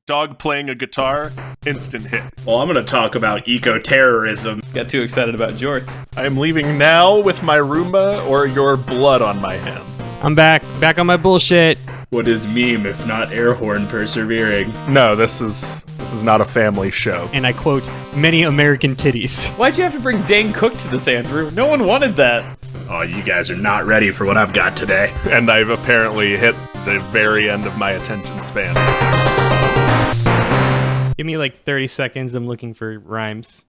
Dog playing a guitar, instant hit. Well, I'm going to talk about eco-terrorism. Got too excited about jorts. I am leaving now with my Roomba or your blood on my hands. I'm back on my bullshit. What is meme if not air horn persevering? No, this is not a family show. And I quote, many American titties. Why'd you have to bring Dane Cook to this, Andrew? No one wanted that. Oh, you guys are not ready for what I've got today. And I've apparently hit the very end of my attention span. Give me like 30 seconds. I'm looking for rhymes.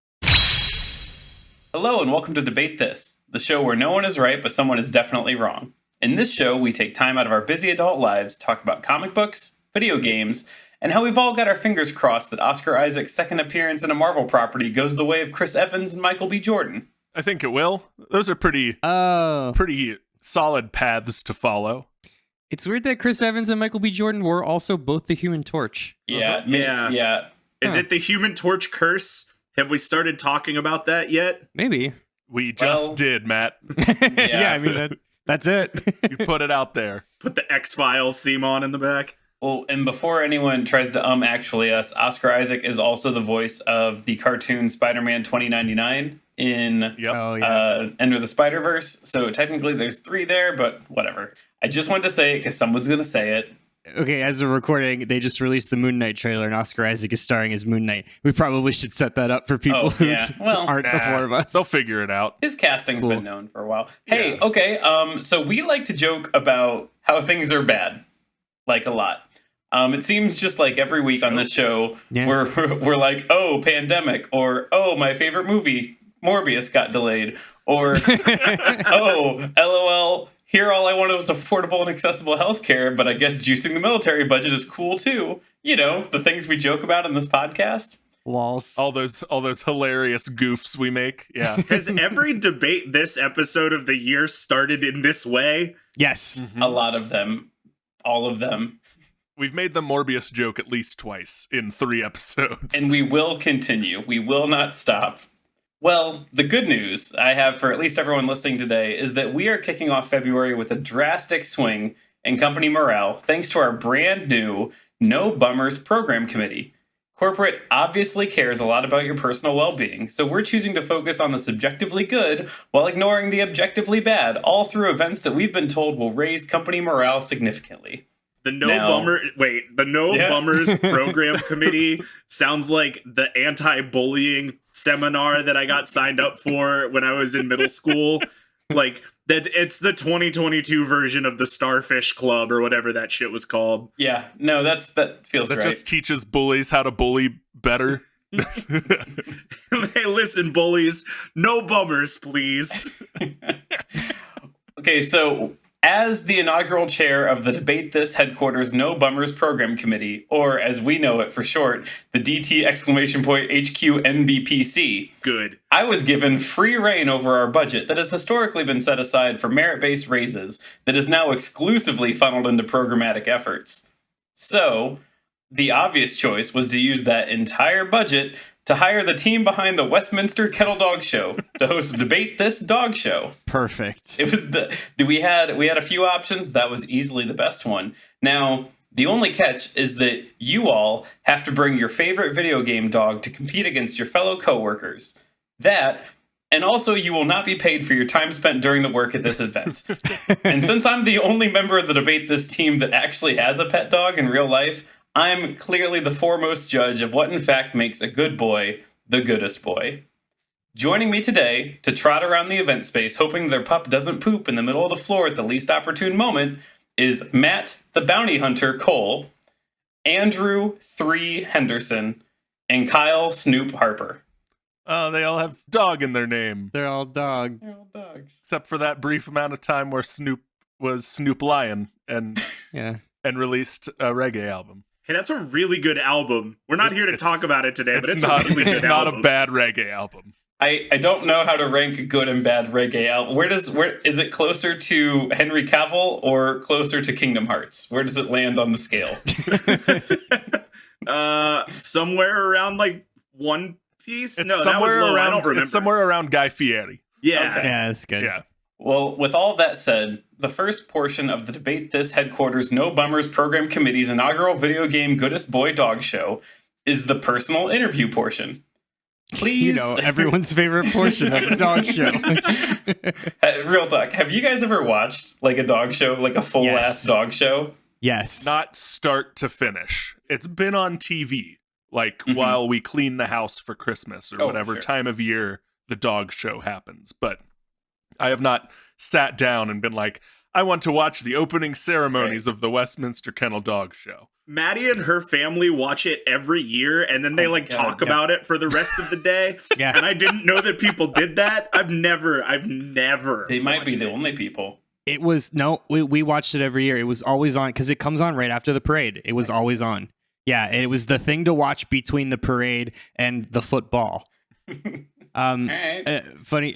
Hello and welcome to Debate This, the show where no one is right, but someone is definitely wrong. In this show, we take time out of our busy adult lives to talk about comic books, video games, and how we've all got our fingers crossed that Oscar Isaac's second appearance in a Marvel property goes the way of Chris Evans and Michael B. Jordan. I think it will. Those are pretty solid paths to follow. It's weird that Chris Evans and Michael B. Jordan were also both the Human Torch. Yeah. Is it the Human Torch curse? Have we started talking about that yet? Maybe. We just did, Matt. Yeah, I mean, that's it. You put it out there. Put the X-Files theme on in the back. Well, and before anyone tries to actually us, Oscar Isaac is also the voice of the cartoon Spider-Man 2099 in Enter the Spider-Verse. So technically there's 3 there, but whatever. I just wanted to say it because someone's going to say it. Okay, as of recording, they just released the Moon Knight trailer, and Oscar Isaac is starring as Moon Knight. We probably should set that up for people who aren't the 4 of us. They'll figure it out. His casting's been known for a while. Hey, okay, so we like to joke about how things are bad, like a lot. It seems just like every week on this show, we're like, oh, pandemic, or oh, my favorite movie, Morbius, got delayed, or oh, LOL. Here, all I wanted was affordable and accessible healthcare, but I guess juicing the military budget is cool too. You know, the things we joke about in this podcast. Lols. All those hilarious goofs we make. Yeah. Has every debate this episode of the year started in this way? Yes. Mm-hmm. A lot of them. All of them. We've made the Morbius joke at least twice in 3 episodes. And we will continue. We will not stop. Well, the good news I have for at least everyone listening today is that we are kicking off February with a drastic swing in company morale thanks to our brand new No Bummers Program Committee. Corporate obviously cares a lot about your personal well-being, so we're choosing to focus on the subjectively good while ignoring the objectively bad, all through events that we've been told will raise company morale significantly. The Bummers Program Committee sounds like the anti-bullying seminar that I got signed up for when I was in middle school. Like, that it's the 2022 version of the Starfish Club or whatever that shit was called. Yeah, no, that feels right. That just teaches bullies how to bully better. Hey, listen, bullies, no bummers, please. Okay, so as the inaugural chair of the Debate This Headquarters No Bummers Program Committee, or as we know it for short, the DT HQ NBPC. Good. I was given free reign over our budget that has historically been set aside for merit-based raises that is now exclusively funneled into programmatic efforts. So, the obvious choice was to use that entire budget to hire the team behind the Westminster Kettle Dog Show to host Debate This Dog Show. Perfect. It was we had a few options. That was easily the best one. Now, the only catch is that you all have to bring your favorite video game dog to compete against your fellow coworkers. That, and also you will not be paid for your time spent during the work at this event. And since I'm the only member of the Debate This team that actually has a pet dog in real life, I'm clearly the foremost judge of what in fact makes a good boy the goodest boy. Joining me today to trot around the event space hoping their pup doesn't poop in the middle of the floor at the least opportune moment is Matt the Bounty Hunter Cole, Andrew 3 Henderson, and Kyle Snoop Harper. Oh, they all have dog in their name. They're all dog. They're all dogs. Except for that brief amount of time where Snoop was Snoop Lion and released a reggae album. Hey, that's a really good album. We're not here to talk about it today, but it's not, a really good album. It's not a bad reggae album. I don't know how to rank good and bad reggae album. Where is it closer to Henry Cavill or closer to Kingdom Hearts? Where does it land on the scale? Somewhere around like One Piece. It's no, that was low. I don't remember. It's somewhere around Guy Fieri. Yeah, Okay. Yeah, that's good. Yeah. Well, with all that said, the first portion of the Debate This Headquarters No Bummers Program Committee's inaugural video game Goodest Boy Dog Show is the personal interview portion. Please. Everyone's favorite portion of a dog show. Real talk. Have you guys ever watched like a dog show, like a full-ass dog show? Yes. Not start to finish. It's been on TV, like while we clean the house for Christmas or whatever time of year the dog show happens. But I have not sat down and been like, I want to watch the opening ceremonies of the Westminster Kennel Dog Show. Maddie and her family watch it every year, and then they talk about it for the rest of the day. Yeah. And I didn't know that people did that. I've never. They might be the only people. It was we watched it every year. It was always on because it comes on right after the parade. It was always on. Yeah, it was the thing to watch between the parade and the football. Funny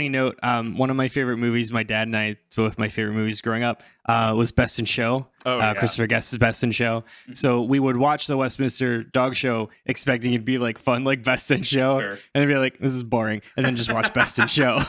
note. One of my favorite movies, my dad and I, both my favorite movies growing up, was Best in Show. Christopher Guest's Best in Show. So we would watch the Westminster Dog Show expecting it'd be like fun, like Best in Show, and then be like, this is boring, and then just watch Best in Show.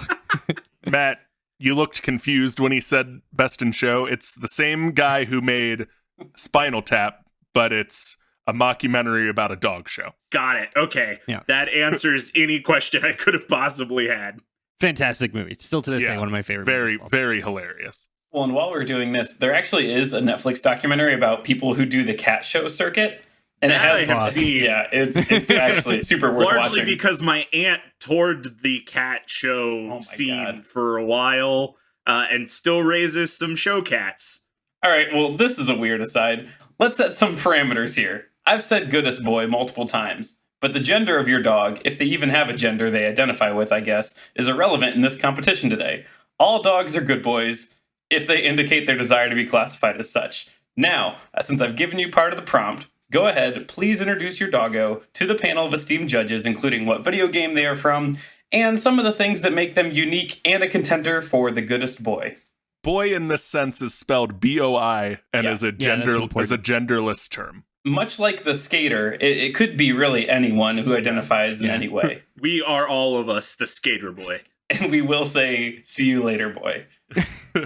Matt, you looked confused when he said Best in Show. It's the same guy who made Spinal Tap, but it's a mockumentary about a dog show. Got it. Okay. Yeah. That answers any question I could have possibly had. Fantastic movie. It's still to this day one of my favorite movies. Well. Very hilarious. Well, and while we're doing this, there actually is a Netflix documentary about people who do the cat show circuit. And that it has I have seen. Yeah, it's actually super worth watching. Largely because my aunt toured the cat show scene for a while and still raises some show cats. All right, well, this is a weird aside. Let's set some parameters here. I've said goodest boy multiple times, but the gender of your dog, if they even have a gender they identify with, I guess, is irrelevant in this competition today. All dogs are good boys if they indicate their desire to be classified as such. Now, since I've given you part of the prompt, go ahead, please introduce your doggo to the panel of esteemed judges, including what video game they are from, and some of the things that make them unique and a contender for the goodest boy. Boy in this sense is spelled B-O-I and is a genderless term. Much like the skater, it could be really anyone who identifies in any way. We are all of us the skater boy. And we will say, see you later, boy. All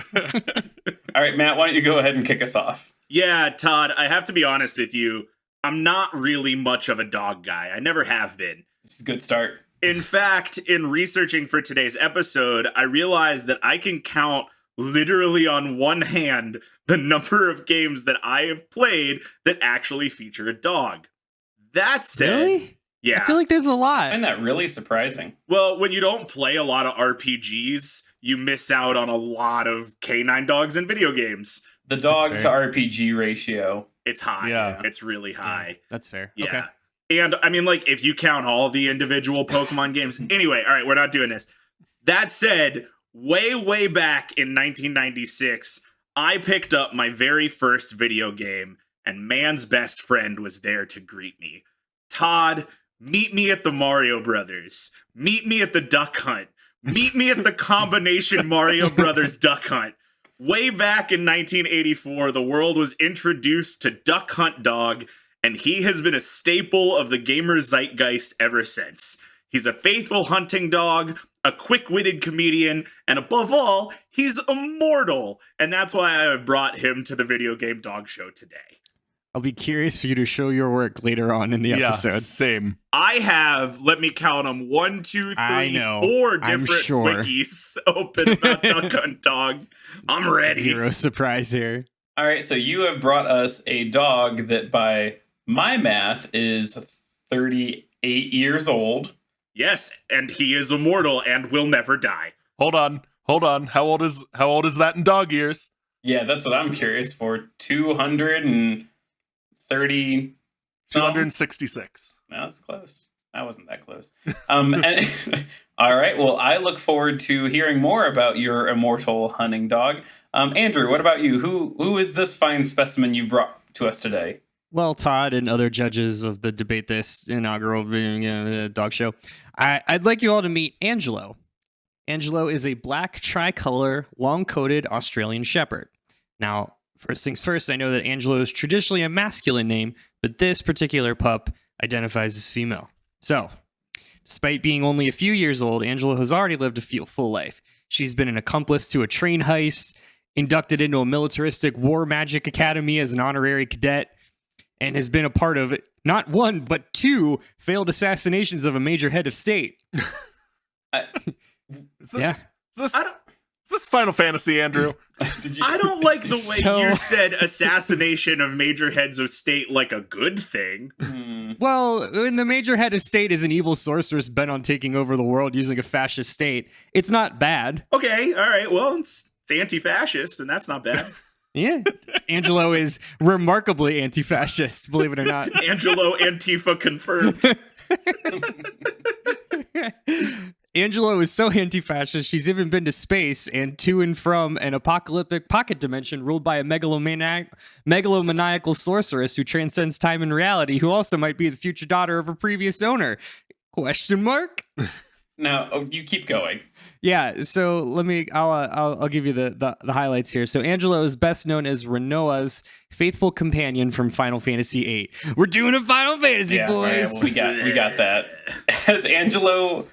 right, Matt, why don't you go ahead and kick us off? Yeah, Todd, I have to be honest with you. I'm not really much of a dog guy. I never have been. It's a good start. In fact, in researching for today's episode, I realized that I can count literally on one hand the number of games that I have played that actually feature a dog. That said, really? Yeah. I feel like there's a lot. I find that really surprising. Well, when you don't play a lot of RPGs, you miss out on a lot of canine dogs in video games. The dog to RPG ratio. It's high. Yeah. It's really high. Yeah, that's fair. Yeah. Okay. And I mean, like, if you count all the individual Pokemon games. Anyway, all right, we're not doing this. That said, way back in 1996, I picked up my very first video game, and man's best friend was there to greet me. Todd, meet me at the Mario Brothers. Meet me at the Duck Hunt. Meet me at the combination Mario Brothers Duck Hunt. Way back in 1984, the world was introduced to Duck Hunt Dog, and he has been a staple of the gamer zeitgeist ever since. He's a faithful hunting dog, a quick-witted comedian, and above all, he's immortal. And that's why I have brought him to the Video Game Dog Show today. I'll be curious for you to show your work later on in the episode. Same. I have, let me count them, 1, 2, 3, 4 different wikis open about Duck Hunt Dog. I'm ready. Zero surprise here. All right, so you have brought us a dog that by my math is 38 years old. Yes, and he is immortal and will never die. Hold on. How old is that in dog years? Yeah, that's what I'm curious for. 230. 266. No, that's close. That wasn't that close. And, all right. Well, I look forward to hearing more about your immortal hunting dog. Andrew, what about you? Who is this fine specimen you brought to us today? Well, Todd and other judges of the Debate This inaugural dog show, I'd like you all to meet Angelo. Angelo is a black tricolor, long-coated Australian Shepherd. Now, first things first, I know that Angelo is traditionally a masculine name, but this particular pup identifies as female. So, despite being only a few years old, Angelo has already lived a full life. She's been an accomplice to a train heist, inducted into a militaristic war magic academy as an honorary cadet, and has been a part of not one, but 2 failed assassinations of a major head of state. Is this Final Fantasy, Andrew? I don't like the way you said assassination of major heads of state like a good thing. Well, when the major head of state is an evil sorceress bent on taking over the world using a fascist state, it's not bad. Okay, all right. Well, it's anti-fascist, and that's not bad. Yeah. Angelo is remarkably anti-fascist, believe it or not. Angelo Antifa confirmed. Angelo is so anti-fascist, she's even been to space and to and from an apocalyptic pocket dimension ruled by a megalomaniacal sorceress who transcends time and reality, who also might be the future daughter of her previous owner. Question mark? No, you keep going. Yeah, so I'll give you the highlights here. So Angelo is best known as Renoa's faithful companion from Final Fantasy VIII. We're doing a Final Fantasy, boys. Right, well, we got that. Has Angelo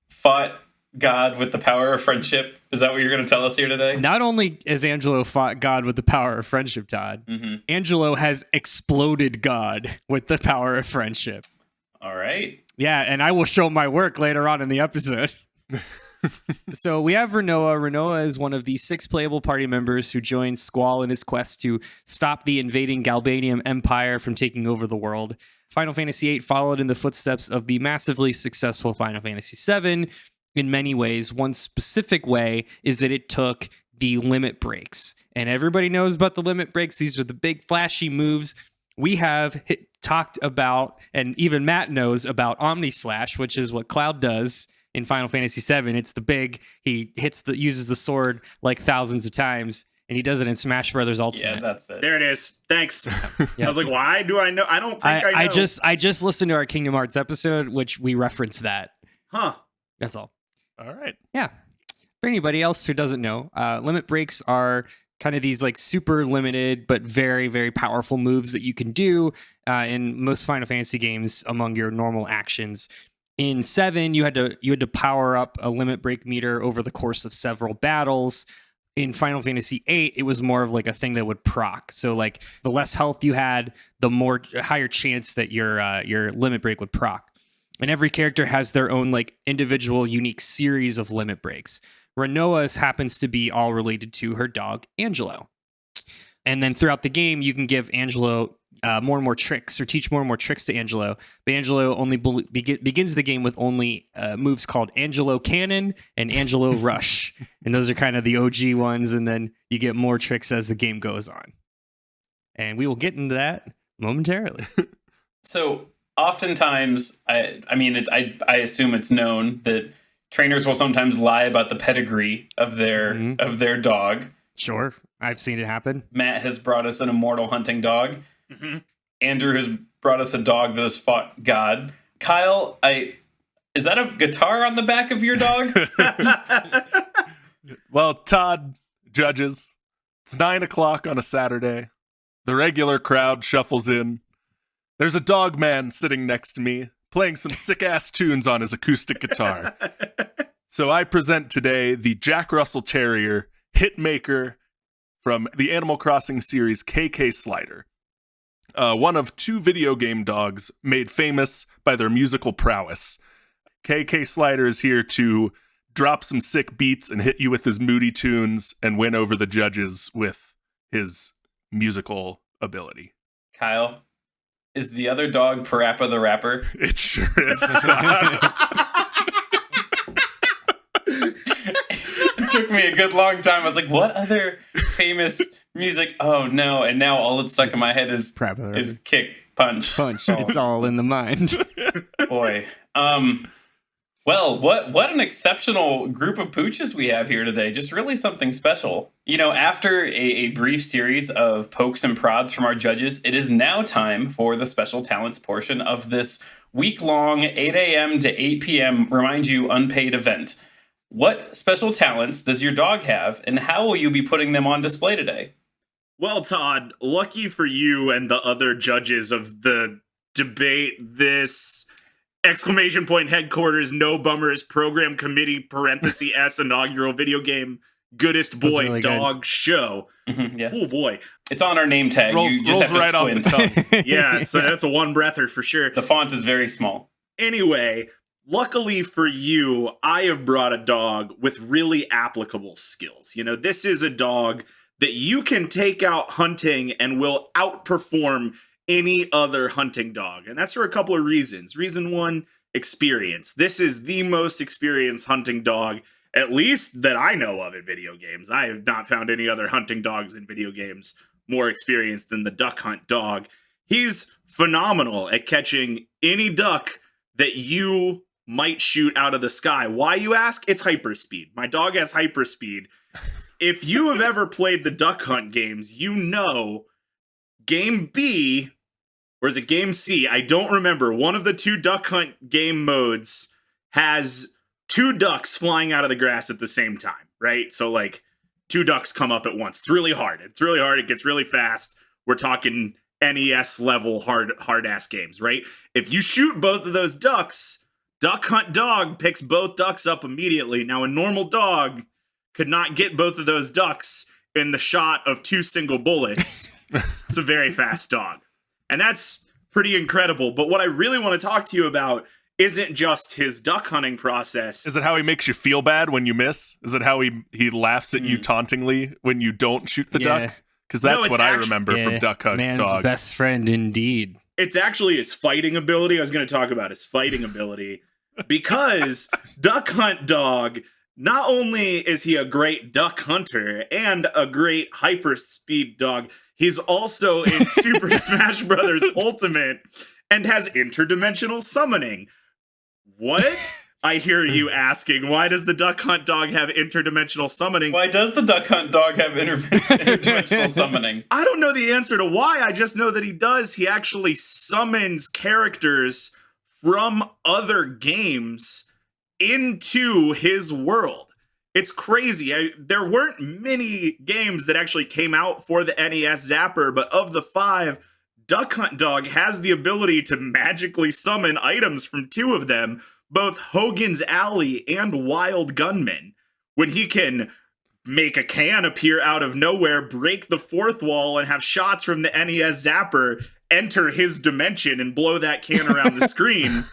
fought God with the power of friendship? Is that what you're going to tell us here today? Not only has Angelo fought God with the power of friendship, Todd, Angelo has exploded God with the power of friendship. All right. Yeah, and I will show my work later on in the episode. So we have Renoa. Renoa is one of the 6 playable party members who joined Squall in his quest to stop the invading Galbanium Empire from taking over the world. Final Fantasy VIII followed in the footsteps of the massively successful Final Fantasy VII in many ways. One specific way is that it took the limit breaks. And everybody knows about the limit breaks. These are the big flashy moves. We have talked about, and even Matt knows about Omni Slash, which is what Cloud does in Final Fantasy VII. It's the big, he uses the sword like thousands of times, and he does it in Smash Brothers Ultimate. Yeah, that's it. There it is. Thanks. Yeah. I was like, why do I know? I don't think I know. I just listened to our Kingdom Hearts episode, which we referenced that. Huh. That's all. All right. Yeah. For anybody else who doesn't know, limit breaks are kind of these like super limited but very, very powerful moves that you can do in most Final Fantasy games among your normal actions. In 7, you had to power up a limit break meter over the course of several battles. In Final Fantasy VIII, it was more of like a thing that would proc. So like the less health you had, the higher chance that your limit break would proc. And every character has their own like individual unique series of limit breaks. Renoa's happens to be all related to her dog, Angelo. And then throughout the game, you can give Angelo more and more tricks or teach more and more tricks to Angelo. But Angelo only begins the game with only moves called Angelo Cannon and Angelo Rush. And those are kind of the OG ones. And then you get more tricks as the game goes on. And we will get into that momentarily. So oftentimes, I assume it's known that trainers will sometimes lie about the pedigree of their dog. Sure, I've seen it happen. Matt has brought us an immortal hunting dog. Mm-hmm. Andrew has brought us a dog that has fought God. Kyle, is that a guitar on the back of your dog? Well, Todd, judges, it's 9:00 on a Saturday. The regular crowd shuffles in. There's a dog man sitting next to me, playing some sick-ass tunes on his acoustic guitar. So I present today the Jack Russell Terrier hitmaker from the Animal Crossing series, KK Slider. One of 2 video game dogs made famous by their musical prowess. KK Slider is here to drop some sick beats and hit you with his moody tunes and win over the judges with his musical ability. Kyle, is the other dog PaRappa the rapper? It sure is. It took me a good long time. I was like, what other famous music? Oh no. And now all that's stuck in my head is kick, punch. Oh. It's all in the mind. Boy. Well, what an exceptional group of pooches we have here today. Just really something special. You know, after a brief series of pokes and prods from our judges, it is now time for the special talents portion of this week-long 8 a.m. to 8 p.m. remind you unpaid event. What special talents does your dog have, and how will you be putting them on display today? Well, Todd, lucky for you and the other judges of the debate, this exclamation point headquarters, no bummers, program committee, parenthesis S, inaugural video game, goodest boy really dog show. Yes. Oh boy. It's on our name tag. Rolls You just have to right off the squint. tongue. Yeah, so that's a one breather for sure. The font is very small. Anyway, luckily for you, I have brought a dog with really applicable skills. You know, this is a dog that you can take out hunting and will outperform any other hunting dog. And that's for a couple of reasons. Reason one, experience. This is the most experienced hunting dog, at least that I know of in video games. I have not found any other hunting dogs in video games more experienced than the duck hunt dog. He's phenomenal at catching any duck that you might shoot out of the sky. Why, you ask? It's hyperspeed. My dog has hyperspeed. If you have ever played the duck hunt games, you know game B, or is it game C? I don't remember. One of the two duck hunt game modes has two ducks flying out of the grass at the same time, right? So like two ducks come up at once. It's really hard. It gets really fast. We're talking NES level hard ass games, right? If you shoot both of those ducks, duck hunt dog picks both ducks up immediately. Now a normal dog could not get both of those ducks in the shot of two single bullets. It's a very fast dog. And that's pretty incredible. But what I really want to talk to you about isn't just his duck hunting process. Is it how he makes you feel bad when you miss? Is it how he laughs at you tauntingly when you don't shoot the duck? Because that's what I remember from Duck Hunt man's Dog. Best friend indeed. It's actually his fighting ability. I was going to talk about his fighting ability because Duck Hunt Dog, not only is he a great duck hunter and a great hyperspeed dog, he's also in Super Smash Bros. Ultimate and has interdimensional summoning. What? I hear you asking, why does the Duck Hunt Dog have interdimensional summoning? Why does the Duck Hunt Dog have interdimensional summoning? I don't know the answer to why. I just know that he does. He actually summons characters from other games into his world. It's crazy. There weren't many games that actually came out for the NES Zapper, but of the 5, Duck Hunt Dog has the ability to magically summon items from 2 of them, both Hogan's Alley and Wild Gunman, when he can make a can appear out of nowhere, break the 4th wall, and have shots from the NES Zapper enter his dimension and blow that can around the screen.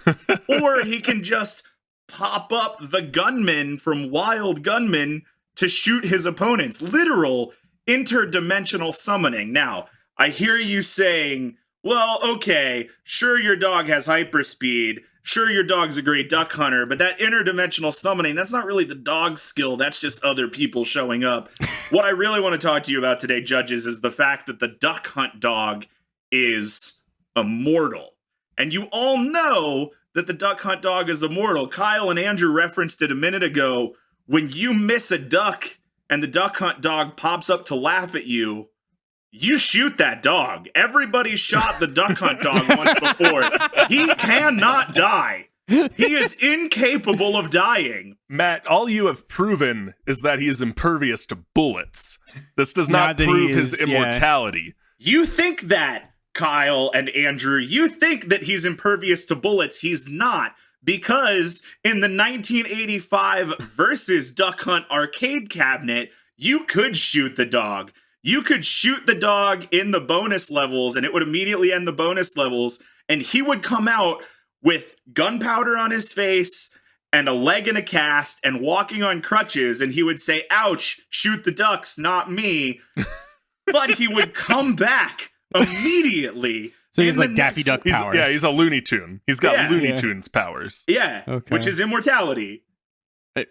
Or he can just pop up the Gunman from Wild Gunman to shoot his opponents. Literal interdimensional summoning. Now, I hear you saying, well, okay, sure your dog has hyperspeed, sure your dog's a great duck hunter, but that interdimensional summoning, that's not really the dog's skill, that's just other people showing up. What I really want to talk to you about today, judges, is the fact that the Duck Hunt Dog is immortal. And you all know that the Duck Hunt Dog is immortal. Kyle and Andrew referenced it a minute ago. When you miss a duck and the Duck Hunt Dog pops up to laugh at you, you shoot that dog. Everybody shot the Duck Hunt Dog once before. He cannot die. He is incapable of dying. Matt, all you have proven is that he is impervious to bullets. This does not prove his immortality. You think that, Kyle and Andrew, you think that he's impervious to bullets. He's not, because in the 1985 versus Duck Hunt arcade cabinet, you could shoot the dog. You could shoot the dog in the bonus levels, and it would immediately end the bonus levels, and he would come out with gunpowder on his face and a leg in a cast and walking on crutches, and he would say, ouch, shoot the ducks, not me. But he would come back immediately. So he's like Daffy Duck powers. Yeah, he's a Looney Tune. He's got Looney Tunes powers. Yeah, okay. Which is immortality. It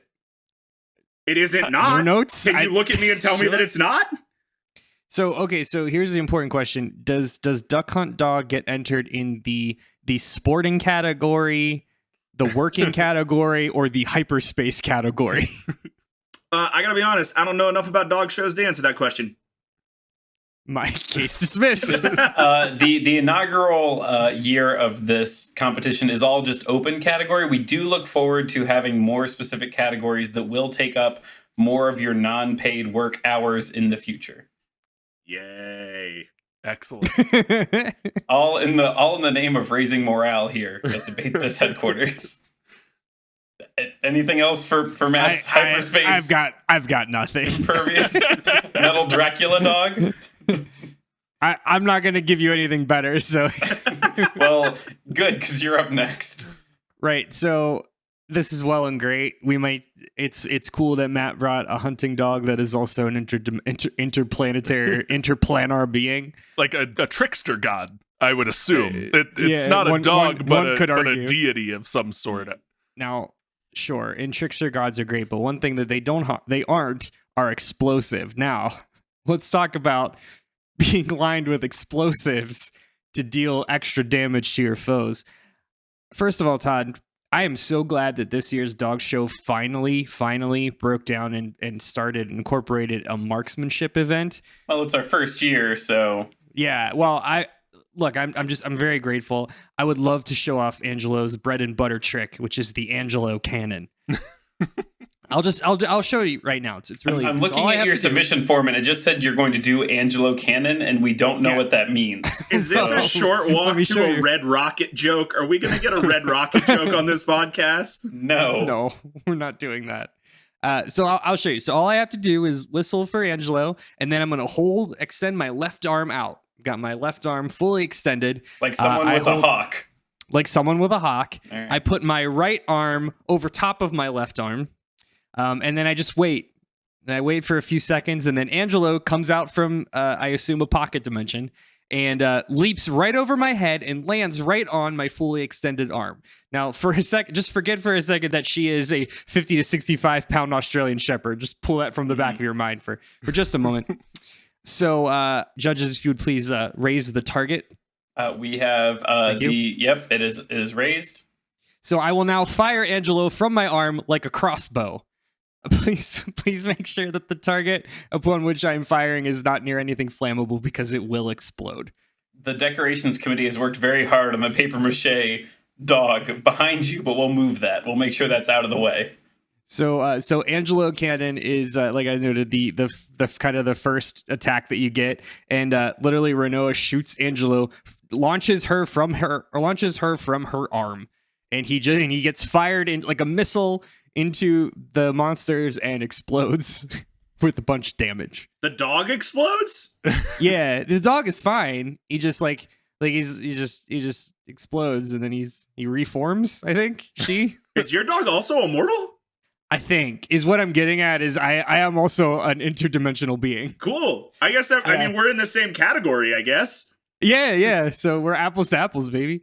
isn't not. No notes? Can you look at me and tell me that it's not? So, okay, so here's the important question. Does Duck Hunt Dog get entered in the sporting category, the working category, or the hyperspace category? I gotta be honest, I don't know enough about dog shows to answer that question. My case dismissed. The inaugural year of this competition is all just open category. We do look forward to having more specific categories that will take up more of your non-paid work hours in the future. Yay. Excellent. all in the name of raising morale here at Debate This headquarters. Anything else for Matt's hyperspace? I've got nothing. Impervious metal Dracula dog. I'm not going to give you anything better. So, well, good, because you're up next. Right. So this is well and great. We might. It's cool that Matt brought a hunting dog that is also an interplanetary interplanar being, like a trickster god. I would assume it's not a dog, but a deity of some sort. Now, sure, and trickster gods are great, but one thing that they aren't are explosive. Now, let's talk about being lined with explosives to deal extra damage to your foes. First of all, Todd, I am so glad that this year's dog show finally broke down and incorporated a marksmanship event. Well, it's our first year, so yeah. Well, I'm very grateful. I would love to show off Angelo's bread and butter trick, which is the Angelo cannon. I'll show you right now. It's really I'm easy. looking at your submission form, and it just said you're going to do Angelo Cannon, and we don't know what that means. Is this a short walk to a Red Rocket joke? Are we going to get a Red Rocket joke on this podcast? No, we're not doing that. So I'll show you. So all I have to do is whistle for Angelo, and then I'm going to extend my left arm out. Got my left arm fully extended. Like someone with a hawk. Like someone with a hawk. Right. I put my right arm over top of my left arm. And then I just wait. And I wait for a few seconds, and then Angelo comes out from, I assume, a pocket dimension, and leaps right over my head and lands right on my fully extended arm. Now, for a second, just forget for a second that she is a 50 to 65 pound Australian Shepherd. Just pull that from the back of your mind for just a moment. So, judges, if you would please raise the target. We have it is raised. So I will now fire Angelo from my arm like a crossbow. Please make sure that the target upon which I'm firing is not near anything flammable, because it will explode. The decorations committee has worked very hard on the paper mache dog behind you, but we'll move that. We'll make sure that's out of the way. So Angelo Cannon is like I noted the kind of the first attack that you get, and literally Renoa shoots Angelo, launches her from her arm, and he gets fired in like a missile into the monsters and explodes with a bunch of damage. The dog explodes? Yeah, the dog is fine. He just he just explodes, and then he reforms, I think. Is your dog also immortal? I think is what I'm getting at. Is I am also an interdimensional being. Cool. I guess I mean we're in the same category, I guess. Yeah. So we're apples to apples, baby.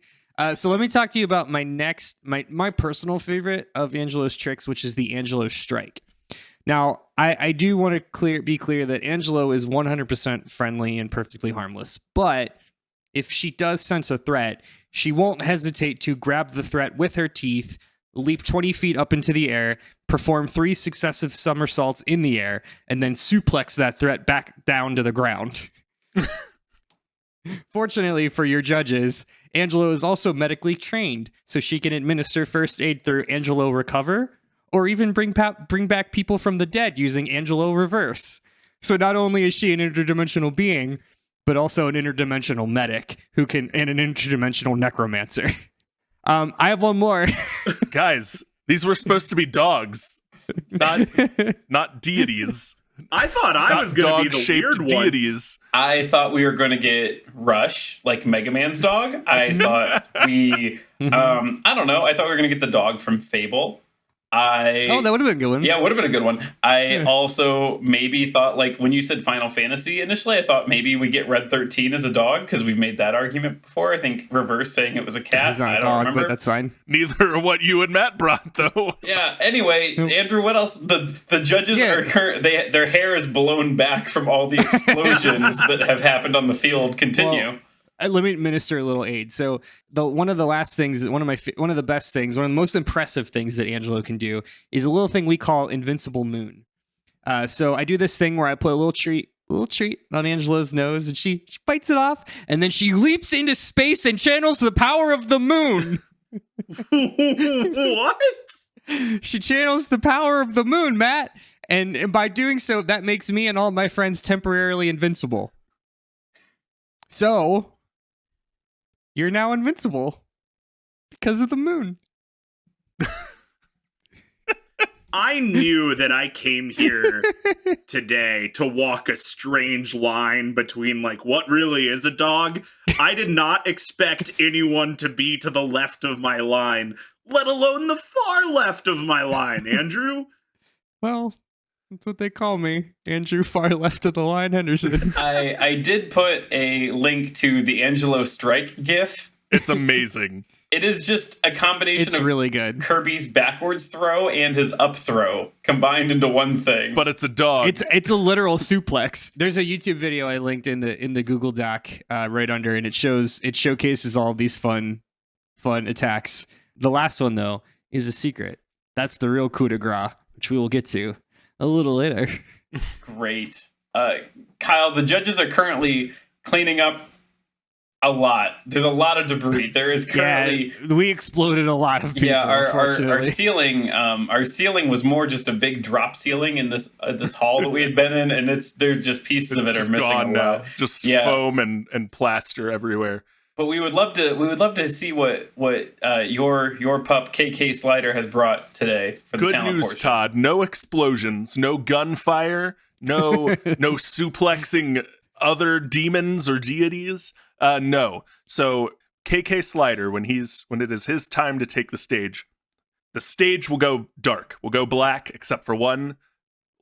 So let me talk to you about my personal favorite of Angelo's tricks, which is the Angelo Strike. Now, I do want to be clear that Angelo is 100% friendly and perfectly harmless, but if she does sense a threat, she won't hesitate to grab the threat with her teeth, leap 20 feet up into the air, perform 3 successive somersaults in the air, and then suplex that threat back down to the ground. Fortunately for your judges, Angelo is also medically trained, so she can administer first aid through Angelo Recover, or even bring back people from the dead using Angelo Reverse. So not only is she an interdimensional being, but also an interdimensional medic and an interdimensional necromancer. I have one more. Guys, these were supposed to be dogs, not deities. I thought I was going to be the weird deities. one. I thought we were going to get Rush, like Mega Man's dog. I thought I don't know. I thought we were going to get the dog from Fable. That would have been a good one. Yeah, it would have been a good one. I also maybe thought, like, when you said Final Fantasy initially, I thought maybe we get Red 13 as a dog, because we've made that argument before. I think Reverse saying it was a cat. He's not I a don't dog, remember. but that's fine. Neither are what you and Matt brought, though. Yeah, anyway, Andrew, what else? The judges are their hair is blown back from all the explosions that have happened on the field. Continue. Well, let me administer a little aid. So one of the best things, one of the most impressive things that Angelo can do is a little thing we call Invincible Moon. So I do this thing where I put a little treat on Angelo's nose, and she bites it off, and then she leaps into space and channels the power of the moon. What? She channels the power of the moon, Matt, and by doing so, that makes me and all my friends temporarily invincible. So you're now invincible because of the moon. I knew that I came here today to walk a strange line between, like, what really is a dog. I did not expect anyone to be to the left of my line, let alone the far left of my line, Andrew. Well, that's what they call me, Andrew, far left of the line, Henderson. I did put a link to the Angelo strike gif. It's amazing. It is just a combination of really good. Kirby's backwards throw and his up throw combined into one thing. But it's a dog. It's a literal suplex. There's a YouTube video I linked in the Google Doc right under, and it showcases all these fun attacks. The last one though is a secret. That's the real coup de grace, which we will get to a little later. Great. Kyle, the judges are currently cleaning up a lot. There's a lot of debris. There is currently we exploded a lot of people. Yeah, our ceiling was more just a big drop ceiling in this hall that we had been in, and there's just pieces of it are missing gone a lot. now. Just foam and plaster everywhere. But we would love to see what your pup KK Slider has brought today for the Good talent news, portion. Todd. No explosions, no gunfire, no suplexing other demons or deities. No. So KK Slider, when it is his time to take the stage will go dark. Will go black, except for one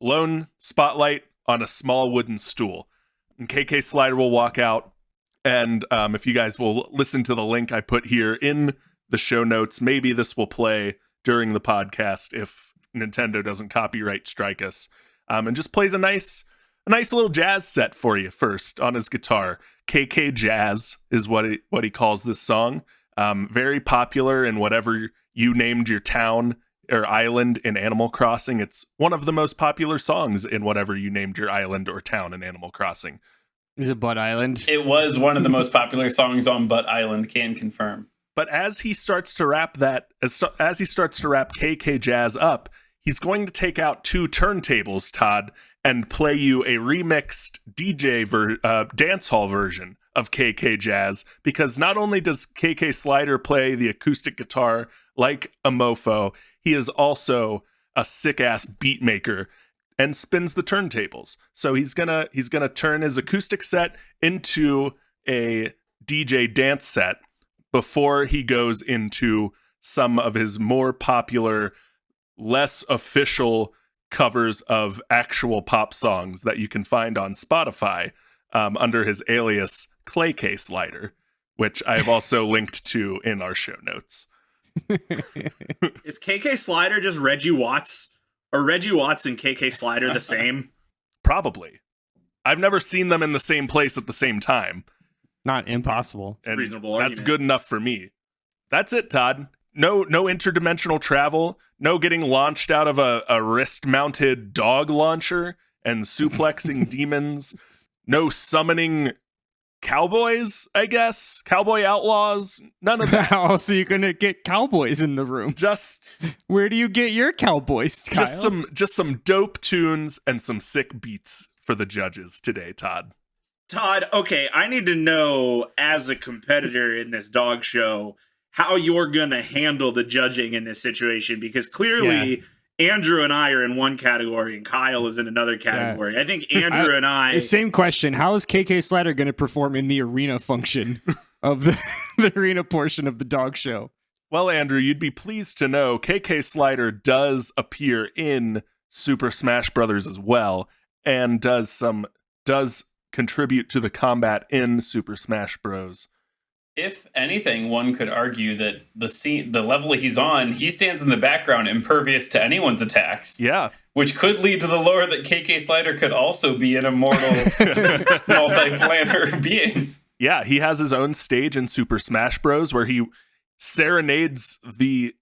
lone spotlight on a small wooden stool. And KK Slider will walk out. And if you guys will listen to the link I put here in the show notes, maybe this will play during the podcast if Nintendo doesn't copyright strike us. And just plays a nice little jazz set for you first on his guitar. KK Jazz is what he calls this song. Very popular in whatever you named your town or island in Animal Crossing. It's one of the most popular songs in whatever you named your island or town in Animal Crossing. Is it Butt Island? It was one of the most popular songs on Butt Island, can confirm. But as he starts to wrap KK Jazz up, he's going to take out two turntables, Todd, and play you a remixed dance hall version of KK Jazz, because not only does KK Slider play the acoustic guitar like a mofo, he is also a sick-ass beat maker and spins the turntables. So he's gonna turn his acoustic set into a DJ dance set before he goes into some of his more popular, less official covers of actual pop songs that you can find on Spotify under his alias KK Slider, which I have also linked to in our show notes. Is KK Slider just Reggie Watts? Are Reggie Watts and KK Slider the same? Probably. I've never seen them in the same place at the same time. Not impossible. It's a reasonable That's argument. good enough for me. That's it, Todd. No interdimensional travel. No getting launched out of a wrist-mounted dog launcher and suplexing demons. No summoning cowboys, I guess. Cowboy outlaws. None of that. How so you're gonna get cowboys in the room? Just where do you get your cowboys, Kyle? just some dope tunes and some sick beats for the judges today, Todd. Todd, okay, I need to know, as a competitor in this dog show, how you're going to handle the judging in this situation, because clearly Andrew and I are in one category and Kyle is in another category. Yeah. I think Andrew and I... Same question. How is KK Slider going to perform in the arena function of the arena portion of the dog show? Well, Andrew, you'd be pleased to know KK Slider does appear in Super Smash Brothers as well, and does contribute to the combat in Super Smash Bros. If anything, one could argue that the level he's on, he stands in the background, impervious to anyone's attacks. Yeah. Which could lead to the lore that KK Slider could also be an immortal multiplanar being. Yeah, he has his own stage in Super Smash Bros. Where he serenades the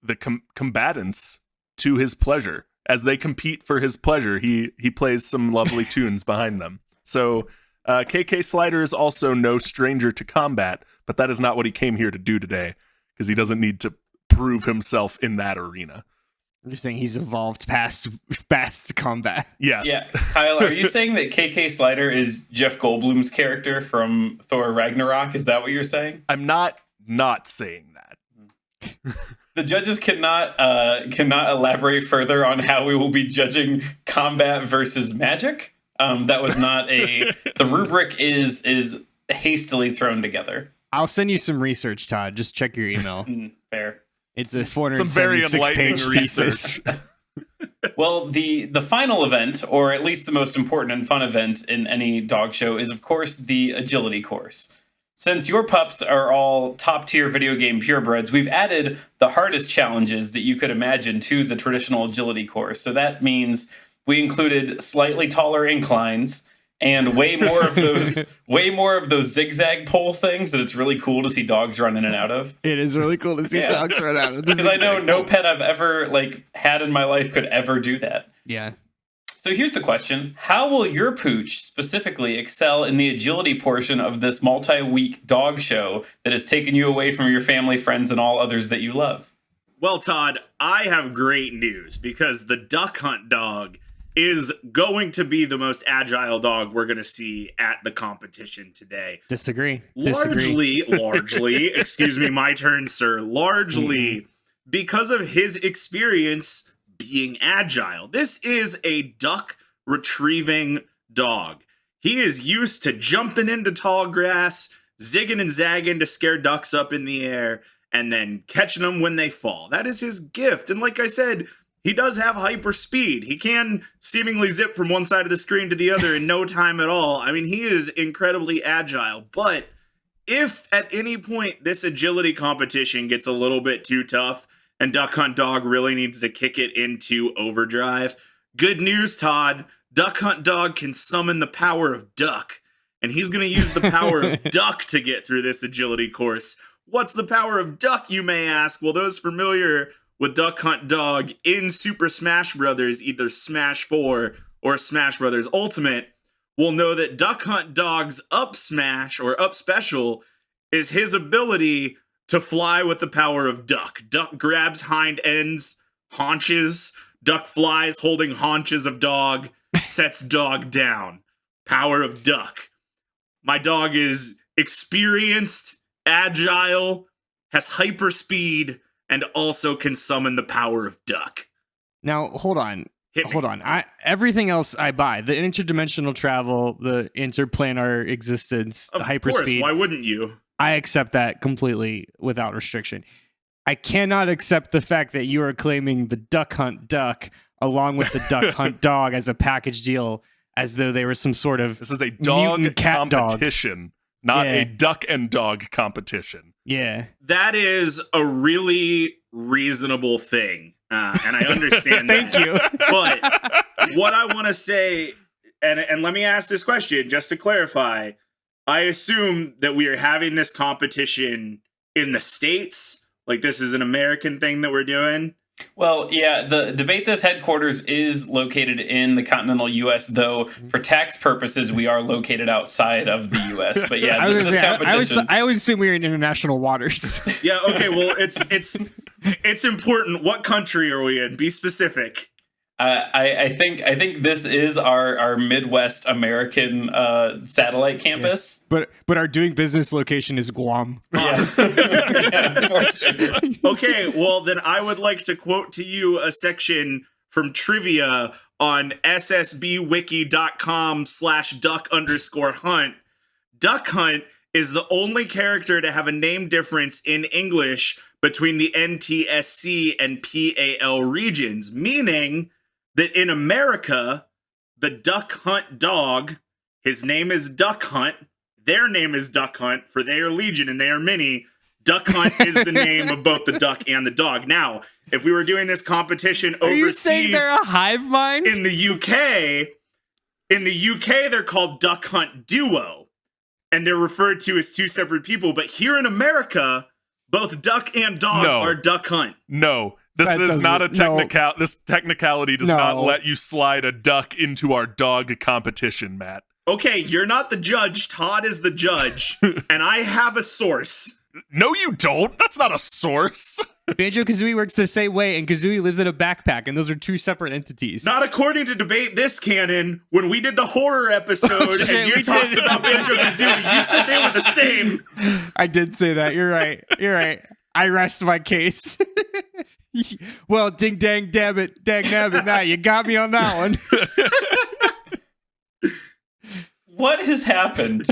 combatants to his pleasure. As they compete for his pleasure, he plays some lovely tunes behind them. So KK Slider is also no stranger to combat, but that is not what he came here to do today, because he doesn't need to prove himself in that arena. You're saying he's evolved past combat. Yes. Yeah, Kyle, are you saying that KK Slider is Jeff Goldblum's character from Thor Ragnarok? Is that what you're saying? I'm not saying that. The judges cannot elaborate further on how we will be judging combat versus magic. That was not the rubric is hastily thrown together. I'll send you some research, Todd. Just check your email. Fair. It's a Some very 476 enlightening page research. Well, the final event, or at least the most important and fun event in any dog show, is of course the agility course. Since your pups are all top-tier video game purebreds, we've added the hardest challenges that you could imagine to the traditional agility course. So that means we included slightly taller inclines and way more of those zigzag pole things that it's really cool to see dogs run in and out of. It is really cool to see dogs run out of. Because I know no pet I've ever had in my life could ever do that. Yeah. So here's the question. How will your pooch specifically excel in the agility portion of this multi-week dog show that has taken you away from your family, friends, and all others that you love? Well, Todd, I have great news because the duck hunt dog is going to be the most agile dog we're going to see at the competition today. Disagree. Largely, excuse me, my turn, sir. Largely because of his experience being agile. This is a duck retrieving dog. He is used to jumping into tall grass, zigging and zagging to scare ducks up in the air, and then catching them when they fall. That is his gift. And like I said, he does have hyper speed. He can seemingly zip from one side of the screen to the other in no time at all. I mean, he is incredibly agile. But if at any point this agility competition gets a little bit too tough and Duck Hunt Dog really needs to kick it into overdrive, good news, Todd. Duck Hunt Dog can summon the power of duck. And he's going to use the power of duck to get through this agility course. What's the power of duck, you may ask? Well, those familiar with Duck Hunt Dog in Super Smash Bros., either Smash 4 or Smash Bros. Ultimate, will know that Duck Hunt Dog's up smash or up special is his ability to fly with the power of duck. Duck grabs hind ends, haunches. Duck flies holding haunches of dog, sets dog down. Power of duck. My dog is experienced, agile, has hyper speed, and also can summon the power of duck. Now, hold on. Everything else I buy. The interdimensional travel, the interplanar existence, the hyperspeed. Of course, why wouldn't you? I accept that completely without restriction. I cannot accept the fact that you are claiming the Duck Hunt Duck along with the Duck Hunt Dog as a package deal, as though they were some sort of This is a dog cat competition, not a duck and dog competition. Yeah. That is a really reasonable thing. And I understand Thank that. you. But what I want to say, and let me ask this question just to clarify. I assume that we are having this competition in the States. Like this is an American thing that we're doing. Well, yeah, the Debate This headquarters is located in the continental U.S., though for tax purposes, we are located outside of the U.S. But yeah, I always assume we were in international waters. Yeah, okay, well, it's important. What country are we in? Be specific. I think this is our Midwest American satellite campus. Yeah. But our doing business location is Guam. Yeah. Yeah, for sure. Okay, well then I would like to quote to you a section from trivia on ssbwiki.com/duck_hunt. Duck Hunt is the only character to have a name difference in English between the NTSC and PAL regions, meaning that in America, the Duck Hunt Dog, his name is Duck Hunt, their name is Duck Hunt, for they are legion and they are many. Duck Hunt is the name of both the duck and the dog. Now, if we were doing this competition overseas, are you saying they're a hive mind? In the UK, they're called Duck Hunt Duo, and they're referred to as two separate people. But here in America, both duck and dog are Duck Hunt. No. This is not a technicality. This technicality does not let you slide a duck into our dog competition, Matt. Okay, you're not the judge. Todd is the judge, and I have a source. No, you don't. That's not a source. Banjo-Kazooie works the same way, and Kazooie lives in a backpack, and those are two separate entities. Not according to Debate This Canon. When we did the horror episode and you talked about Banjo-Kazooie, you said they were the same. I did say that. You're right. I rest my case. Well, ding dang dabbit, dang nabbit. Now you got me on that one. What has happened?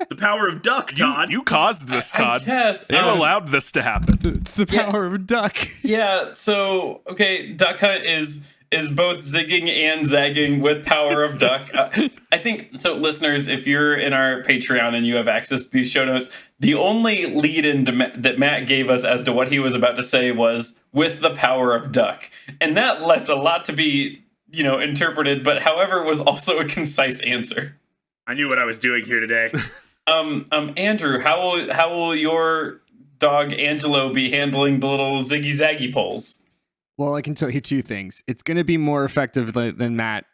The power of duck, Todd. You caused this, Todd. Yes. You allowed this to happen. It's the power of a duck. Yeah, so, okay, Duck Hunt is both zigging and zagging with Power of Duck. I think, so listeners, if you're in our Patreon and you have access to these show notes, the only lead-in that Matt gave us as to what he was about to say was, with the power of duck. And that left a lot to be, interpreted, but however, it was also a concise answer. I knew what I was doing here today. Andrew, how will your dog Angelo be handling the little ziggy zaggy poles? Well, I can tell you two things. It's going to be more effective than Matt's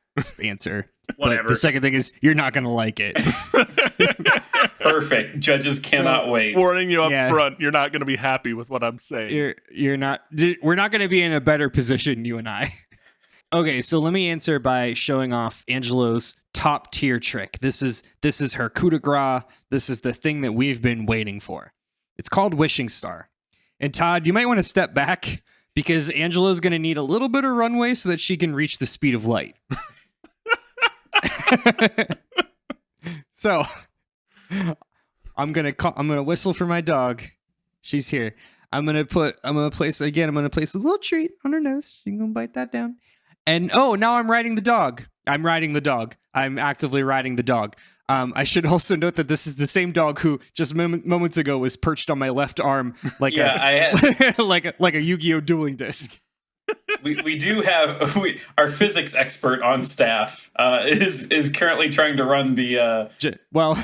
answer. Whatever. But the second thing is you're not going to like it. Perfect. Judges cannot wait. Warning you up front, you're not going to be happy with what I'm saying. You're not. We're not going to be in a better position, you and I. Okay, so let me answer by showing off Angelo's top tier trick. This is her coup de grace. This is the thing that we've been waiting for. It's called Wishing Star. And Todd, you might want to step back because Angelo's going to need a little bit of runway so that she can reach the speed of light. So, I'm gonna whistle for my dog. She's here. I'm gonna place a little treat on her nose. She's gonna bite that down. And now I'm riding the dog. I'm actively riding the dog. I should also note that this is the same dog who just moments ago was perched on my left arm like a Yu-Gi-Oh! Dueling disc. We do have our physics expert on staff is currently trying to run the well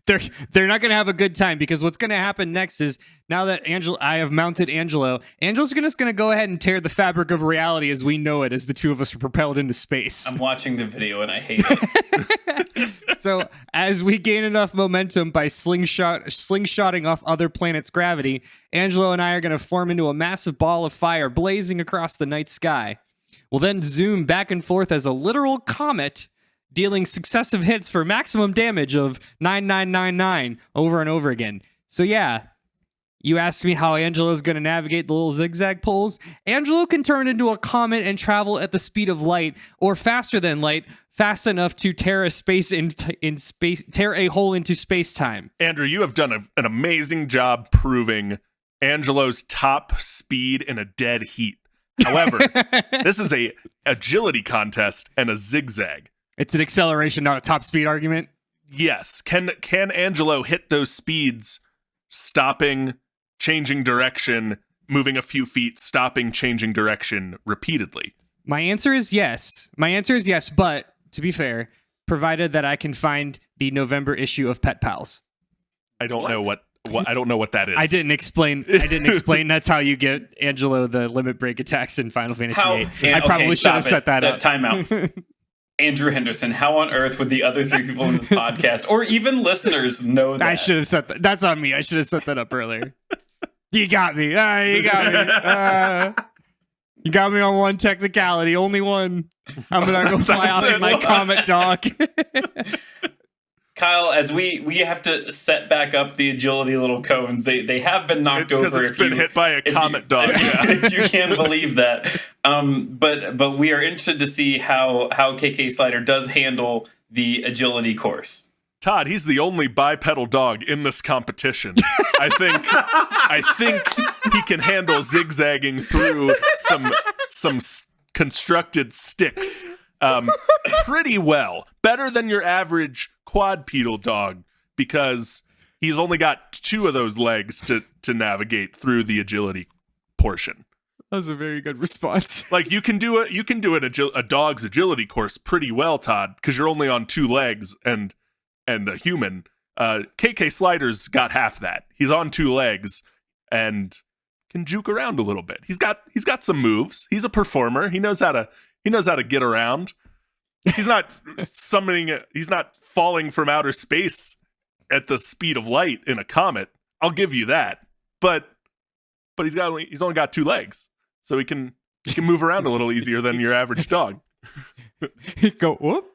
they're not going to have a good time because what's going to happen next is now that I have mounted Angelo's just going to go ahead and tear the fabric of reality as we know it as the two of us are propelled into space. I'm watching the video and I hate it. So as we gain enough momentum by slingshotting off other planets' gravity, Angelo and I are going to form into a massive ball of fire blazing across the night sky. We'll then zoom back and forth as a literal comet, dealing successive hits for maximum damage of 9999 over and over again. So yeah, you asked me how Angelo's going to navigate the little zigzag poles. Angelo can turn into a comet and travel at the speed of light or faster than light, fast enough to tear a hole into space-time. Andrew, you have done an amazing job proving Angelo's top speed in a dead heat. However, this is a agility contest and a zigzag. It's an acceleration, not a top speed argument. Yes. Can Angelo hit those speeds, stopping, changing direction, moving a few feet, stopping, changing direction repeatedly? My answer is yes, but to be fair, provided that I can find the November issue of Pet Pals. I don't know what I don't know what that is. I didn't explain. That's how you get Angelo the limit break attacks in Final Fantasy VIII. I probably should have set that up. Time out. Andrew Henderson, how on earth would the other three people in this podcast, or even listeners, know that? I should have set that. That's on me. I should have set that up earlier. You got me. You got me. You got me on one technicality. Only one. I'm gonna go fly out in my comet dog. Kyle, as we have to set back up the agility little cones, they have been knocked over. Because it's been hit by a comet dog. If you can believe that. But we are interested to see how KK Slider does handle the agility course. Todd, he's the only bipedal dog in this competition. I think he can handle zigzagging through some constructed sticks pretty well. Better than your average quadrupedal dog because he's only got two of those legs to navigate through the agility portion. That was a very good response. Like you can do a dog's agility course pretty well, Todd, because you're only on two legs and a human. KK Slider's got half that. He's on two legs and can juke around a little bit. He's got some moves. He's a performer. He knows how to get around. He's not he's not falling from outer space at the speed of light in a comet. I'll give you that. But he's only got 2 legs, so he can move around a little easier than your average dog. Go whoop.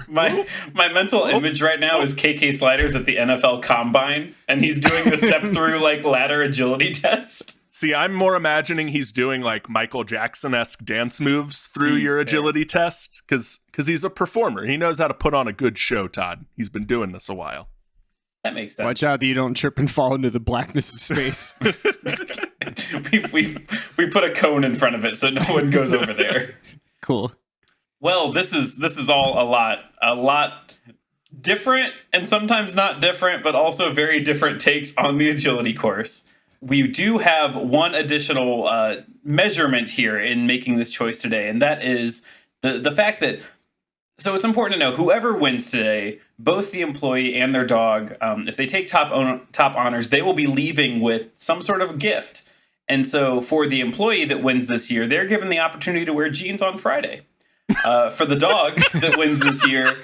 My mental image right now is KK Sliders at the NFL Combine, and he's doing the step through like ladder agility test. See, I'm more imagining he's doing like Michael Jackson-esque dance moves through your agility test, because he's a performer. He knows how to put on a good show, Todd. He's been doing this a while. That makes sense. Watch out that you don't trip and fall into the blackness of space. we put a cone in front of it so no one goes over there. Cool. Well, this is all a lot different, and sometimes not different, but also very different takes on the agility course. We do have one additional measurement here in making this choice today, and that is the fact that, so it's important to know, whoever wins today, both the employee and their dog, if they take top honors, they will be leaving with some sort of gift. And so for the employee that wins this year, they're given the opportunity to wear jeans on Friday. For the dog that wins this year,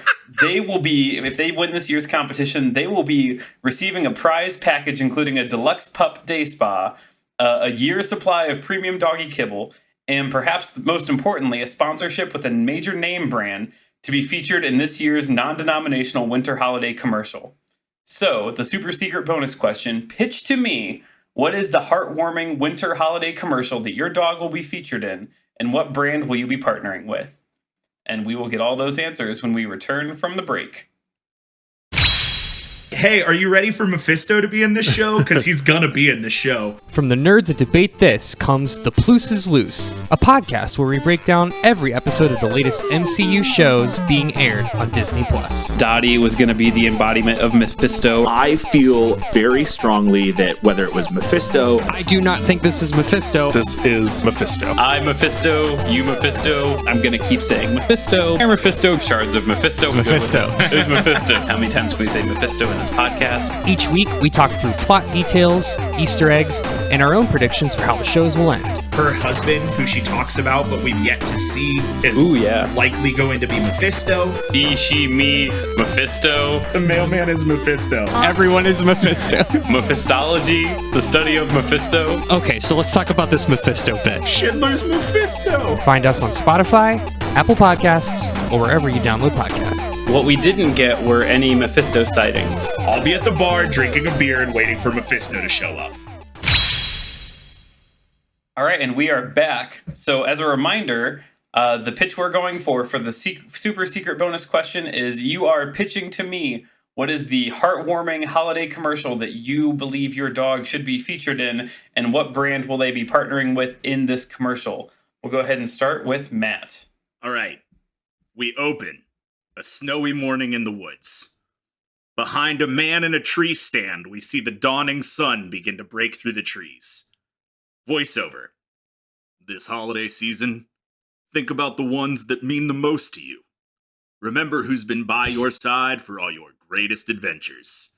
they will be, if they win this year's competition, they will be receiving a prize package including a deluxe pup day spa, a year's supply of premium doggy kibble, and perhaps most importantly, a sponsorship with a major name brand to be featured in this year's non-denominational winter holiday commercial. So, the super secret bonus question, pitch to me, what is the heartwarming winter holiday commercial that your dog will be featured in, and what brand will you be partnering with? And we will get all those answers when we return from the break. Hey, are you ready for Mephisto to be in this show? Because he's gonna be in the show. From the nerds that debate this comes The Plus is Loose, a podcast where we break down every episode of the latest MCU shows being aired on Disney+. Dottie was going to be the embodiment of Mephisto. I feel very strongly that whether it was Mephisto, I do not think this is Mephisto. This is Mephisto. I'm Mephisto, you Mephisto. I'm going to keep saying Mephisto. Or Mephisto, shards of Mephisto. Mephisto. It's Mephisto. How many times can we say Mephisto in this podcast? Each week, we talk through plot details, Easter eggs, and our own predictions for how the shows will end. Her husband, who she talks about but we've yet to see, is likely going to be Mephisto. He, she, me, Mephisto. The mailman is Mephisto. Everyone is Mephisto. Mephistology, the study of Mephisto. Okay, so let's talk about this Mephisto bit. Schindler's Mephisto. Find us on Spotify, Apple Podcasts, or wherever you download podcasts. What we didn't get were any Mephisto sightings. I'll be at the bar drinking a beer and waiting for Mephisto to show up. All right, and we are back. So as a reminder, the pitch we're going for the super secret bonus question is, you are pitching to me what is the heartwarming holiday commercial that you believe your dog should be featured in, and what brand will they be partnering with in this commercial? We'll go ahead and start with Matt. All right. We open a snowy morning in the woods. Behind a man in a tree stand, we see the dawning sun begin to break through the trees. Voiceover. This holiday season, think about the ones that mean the most to you. Remember who's been by your side for all your greatest adventures.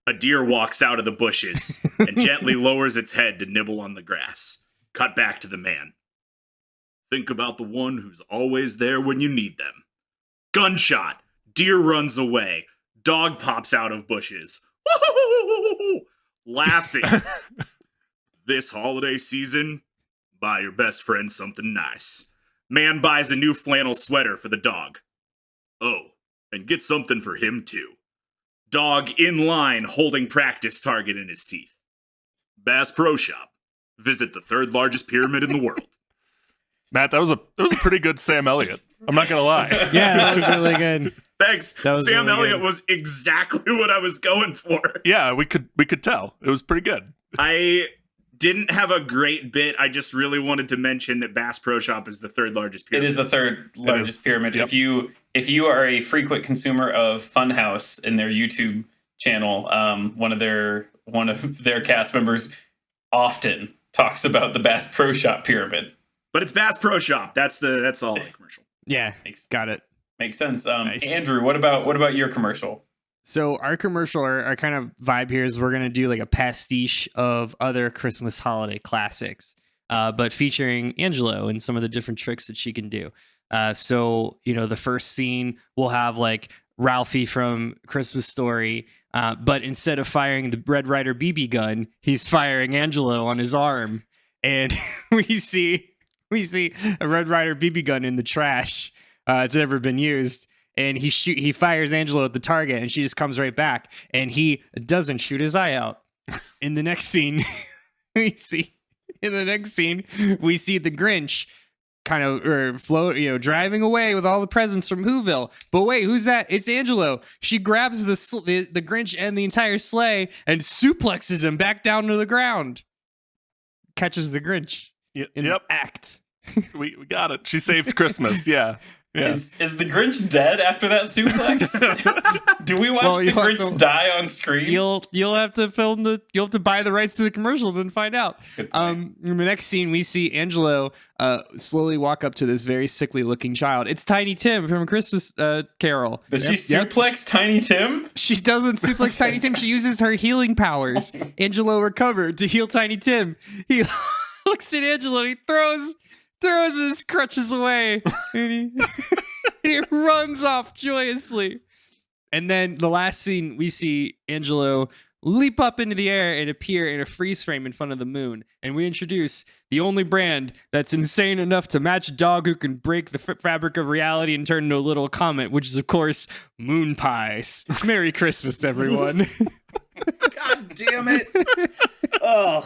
A deer walks out of the bushes and gently lowers its head to nibble on the grass. Cut back to the man. Think about the one who's always there when you need them. Gunshot. Deer runs away. Dog pops out of bushes. Laughing. This holiday season, buy your best friend something nice. Man buys a new flannel sweater for the dog. Oh, and get something for him too. Dog in line holding practice target in his teeth. Bass Pro Shop. Visit the 3rd largest pyramid in the world. Matt, that was a pretty good Sam Elliott. I'm not gonna lie. Yeah, that was really good. Thanks. Sam really Elliott good. was exactly what I was going for. Yeah, we could tell. It was pretty good. I didn't have a great bit. I just really wanted to mention that Bass Pro Shop is the 3rd largest pyramid. It is the 3rd largest pyramid. Yep. If you are a frequent consumer of Funhouse in their YouTube channel, one of their cast members often talks about the Bass Pro Shop pyramid. But it's Bass Pro Shop. That's the holiday commercial. Yeah, got it. Makes sense. Nice. Andrew, what about your commercial? So our commercial, our kind of vibe here is we're going to do like a pastiche of other Christmas holiday classics, but featuring Angelo and some of the different tricks that she can do. So, the first scene will have like Ralphie from Christmas Story, but instead of firing the Red Ryder BB gun, he's firing Angelo on his arm, and we see a Red Ryder BB gun in the trash. It's never been used, and he fires Angelo at the target, and she just comes right back, and he doesn't shoot his eye out. In the next scene, we see the Grinch kind of driving away with all the presents from Whoville. But wait, who's that? It's Angelo. She grabs the Grinch and the entire sleigh and suplexes him back down to the ground. Catches the Grinch in the act. We got it. She saved Christmas. Yeah. Is the Grinch dead after that suplex? Do we watch the Grinch die on screen? You'll have to you'll have to buy the rights to the commercial and find out. In the next scene, we see Angelo slowly walk up to this very sickly looking child. It's Tiny Tim from A Christmas Carol. Does she suplex Tiny Tim? She doesn't suplex Tiny Tim. She uses her healing powers. Angelo recovered to heal Tiny Tim. He looks at Angelo and he throws his crutches away, and he runs off joyously. And then the last scene, we see Angelo leap up into the air and appear in a freeze frame in front of the moon. And we introduce the only brand that's insane enough to match a dog who can break the fabric of reality and turn into a little comet, which is, of course, Moon Pies. Merry Christmas, everyone. God damn it. Ugh.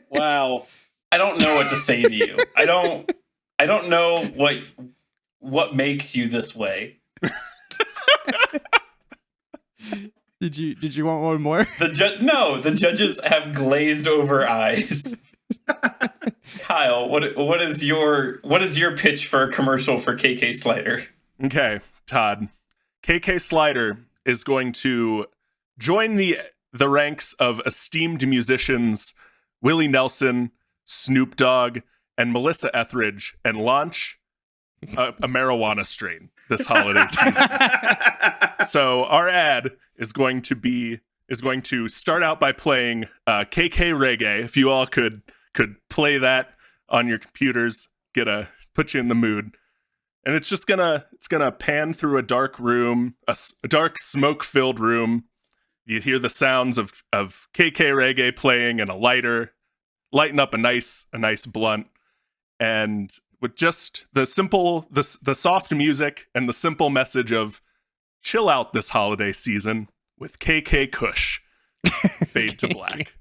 Wow. I don't know what to say to you. I don't know what makes you this way. Did you want one more? The judges have glazed over eyes. Kyle, what is your pitch for a commercial for KK Slider? Okay, Todd. KK Slider is going to join the ranks of esteemed musicians Willie Nelson, Snoop Dogg, and Melissa Etheridge, and launch a marijuana strain this holiday season. So our ad is going to start out by playing KK Reggae. If you all could play that on your computers, put you in the mood. And it's gonna pan through a dark room, a dark smoke-filled room. You hear the sounds of KK Reggae playing and a lighter. Lighten up a nice blunt, and with just the soft music and the simple message of chill out this holiday season with KK Kush. Fade to black.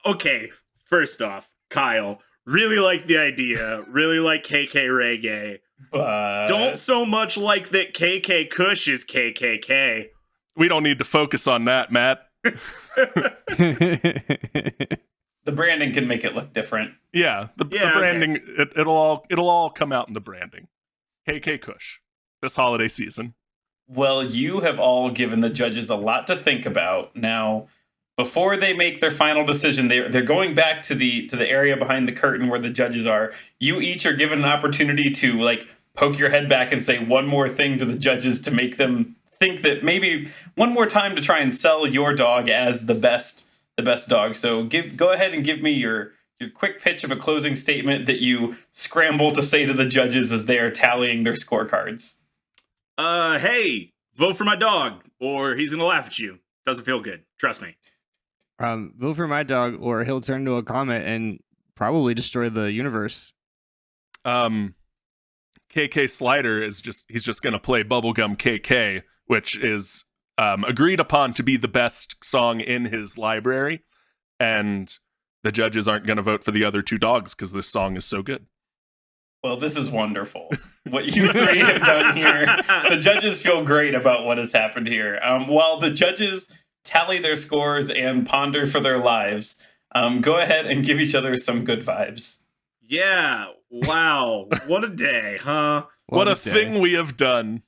Okay. First off, Kyle, really like the idea. Really like KK Reggae. But don't so much like that KK Kush is KKK. We don't need to focus on that, Matt. The branding can make it look different. Yeah, the branding, okay. It'll all come out in the branding. KK Kush, this holiday season. Well, you have all given the judges a lot to think about. Now, before they make their final decision, they're going back to the area behind the curtain where the judges are. You each are given an opportunity to poke your head back and say one more thing to the judges to make them think that maybe one more time to try and sell your dog as the best dog. So go ahead and give me your quick pitch of a closing statement that you scramble to say to the judges as they are tallying their scorecards. Hey, vote for my dog or he's going to laugh at you. Doesn't feel good. Trust me. Vote for my dog or he'll turn into a comet and probably destroy the universe. KK Slider he's just going to play Bubblegum KK, which is agreed upon to be the best song in his library, and the judges aren't going to vote for the other two dogs because this song is so good. Well, this is wonderful. What you three have done here. The judges feel great about what has happened here. While the judges tally their scores and ponder for their lives, go ahead and give each other some good vibes. Yeah. Wow. What a day, huh? What a thing we have done.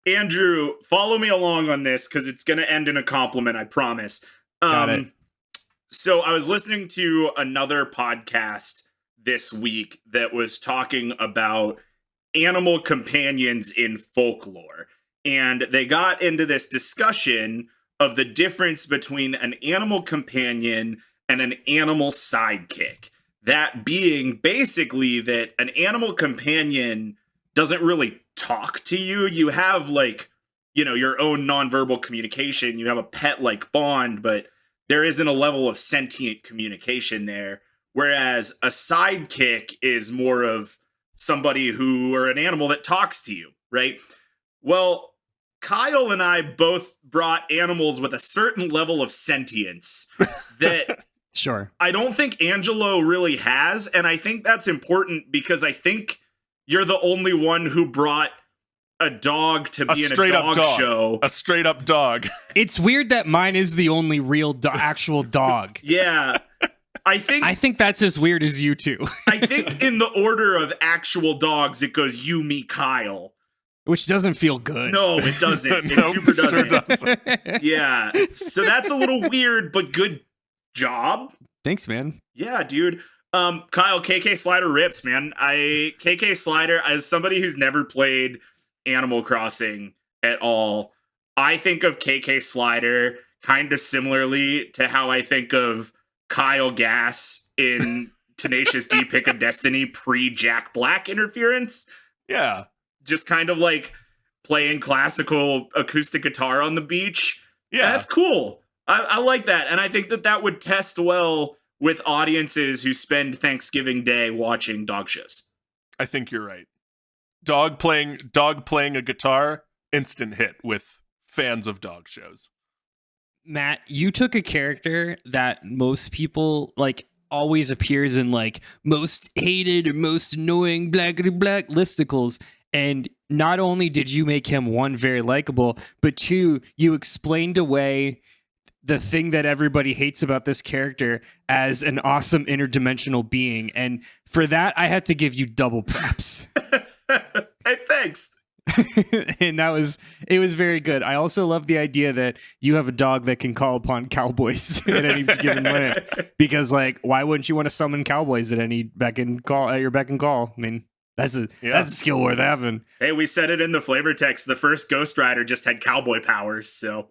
Andrew, follow me along on this because it's going to end in a compliment, I promise. Got it. So I was listening to another podcast this week that was talking about animal companions in folklore. And they got into this discussion of the difference between an animal companion and an animal sidekick. That being basically that an animal companion doesn't really talk to you. You have like, you know, your own nonverbal communication. You have a pet-like bond, but there isn't a level of sentient communication there. Whereas a sidekick is more of somebody who, or an animal that talks to you, right? Well, Kyle and I both brought animals with a certain level of sentience that Sure. I don't think Angelo really has. And I think that's important because I think you're the only one who brought a dog to be in a dog show. A straight up dog. It's weird that mine is the only real actual dog. Yeah. I think that's as weird as you two. I think in the order of actual dogs, it goes you, me, Kyle. Which doesn't feel good. No, it doesn't. It Nope, super sure doesn't. doesn't. Yeah. So that's a little weird, but good job. Thanks, man. Yeah, dude. Kyle, KK Slider rips, man. KK Slider, as somebody who's never played Animal Crossing at all, I think of KK Slider kind of similarly to how I think of Kyle Gass in Tenacious D Pick of Destiny pre-Jack Black interference. Yeah. Just kind of like playing classical acoustic guitar on the beach. Yeah. That's cool. I like that. And I think that would test well with audiences who spend Thanksgiving Day watching dog shows. I think you're right. Dog playing a guitar, instant hit with fans of dog shows. Matt, you took a character that most people like always appears in like most hated or most annoying black listicles. And not only did you make him, one, very likable, but two, you explained away the thing that everybody hates about this character as an awesome interdimensional being. And for that, I have to give you double props. Hey, thanks. And it was very good. I also love the idea that you have a dog that can call upon cowboys at any given moment. Because like, why wouldn't you want to summon cowboys at any beck and call? I mean, that's a skill worth having. Hey, we said it in the flavor text. The first Ghost Rider just had cowboy powers, so.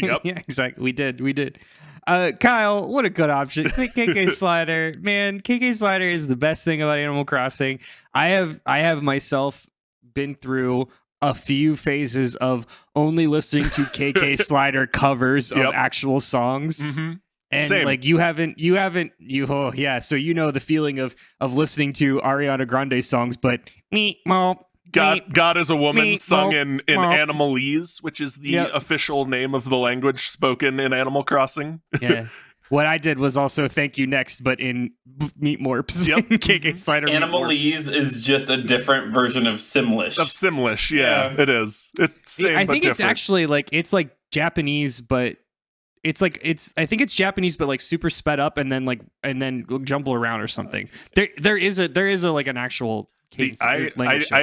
Yep. Yeah, exactly. We did. Kyle, what a good option. KK Slider. Man, KK Slider is the best thing about Animal Crossing. I have myself been through a few phases of only listening to KK Slider covers of actual songs. Mm-hmm. And Same. like so you know the feeling of listening to Ariana Grande songs, but God is a woman sung in Animalese, which is the official name of the language spoken in Animal Crossing. Yeah. What I did was also thank you next, but in Meat Morps. Yep. KK Slider. Animalese is just a different version of Simlish. Yeah, it is. It's same, I think but it's different. actually like it's like Japanese, but I think it's Japanese, but like super sped up and then jumble around or something. There is a like an actual cadence. I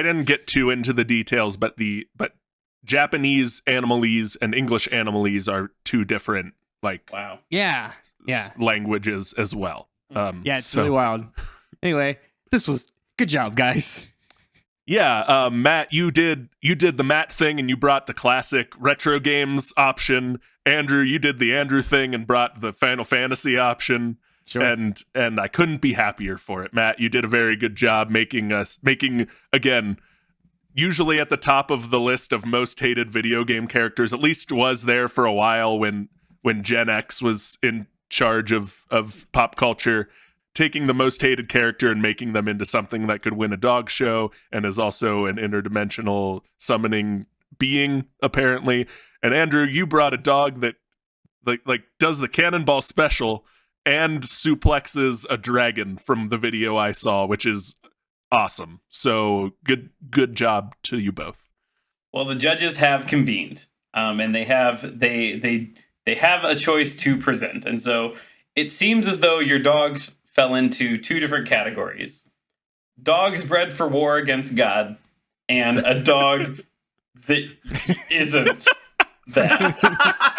didn't get too into the details, but Japanese Animalese and English Animalese are two different languages as well. It's really wild. Anyway, this was good job, guys. Yeah, Matt, you did the Matt thing and you brought the classic retro games option. Andrew, you did the Andrew thing and brought the Final Fantasy option. Sure. And I couldn't be happier for it. Matt, you did a very good job making again, usually at the top of the list of most hated video game characters, at least was there for a while when Gen X was in charge of pop culture, taking the most hated character and making them into something that could win a dog show and is also an interdimensional summoning being, apparently. And Andrew, you brought a dog that like does the cannonball special and suplexes a dragon from the video I saw, which is awesome. So good job to you both. Well, the judges have convened, and they have a choice to present, and so it seems as though your dogs fell into two different categories: dogs bred for war against God, and a dog that isn't that.